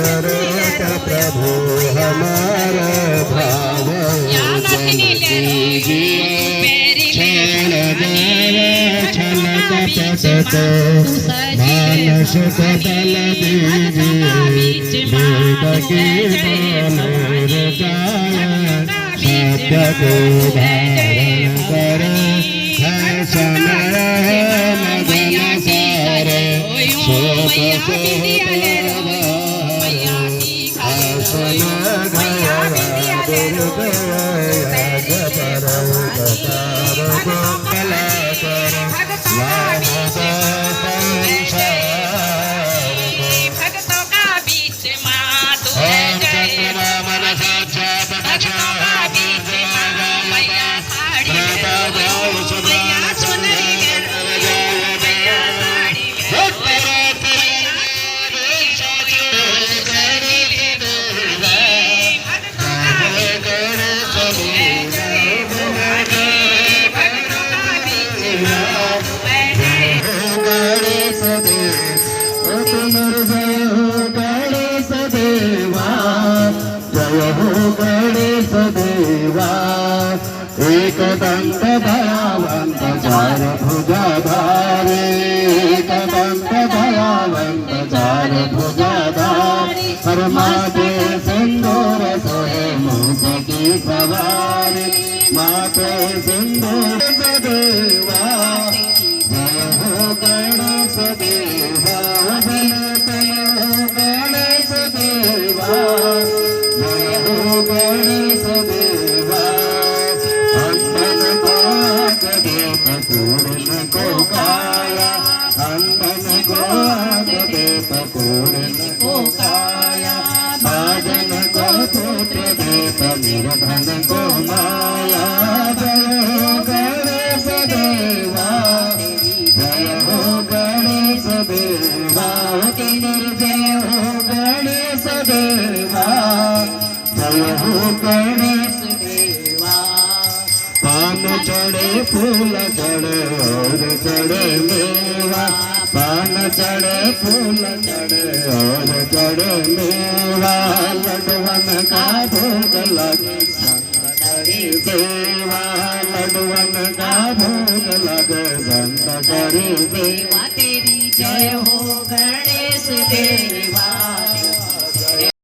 करो प्रभु हमारा भाव क्षण देव छल कपट मानस बदल दीजिए वेद के बानर जाय सत्य को धारण करे है समय मदन सारे शोक आसन गया भक्तों का बीच माँ तू है चंद्रमा मन साक्षात भक्तों का बीच माँ मैया साड़ी मैया सुनरी मैया साड़ी गणेश देवा जय हो गणेश देवा एकदंत भयावंत चार भुजाधारे एकदंत भयावंत चार भुजाधारे परमाते सिंदूर सोहे मूस की सवारी माते सिंदूर देवा जय हो गणेश देवा गणेश देवा जय हो गणेश देवा अंधन को आग देत पूर्ण को काया अंधन को आग देत पूर्ण को काया बाजन को पुत्र देत निर्धन को माया जय हो गणेश देवा जय हो गणेश देवा जय हो गणेश देवा जय हो गणेश देवा पान चढ़े फूल चढ़े और चढ़े मेवा पान चढ़े फूल चढ़े और चढ़े मेवा लडवन का भोग लगे संत करी सेवा लडवन का भोग लगे संत करी सेवा तेरी जय हो गणेश देवा।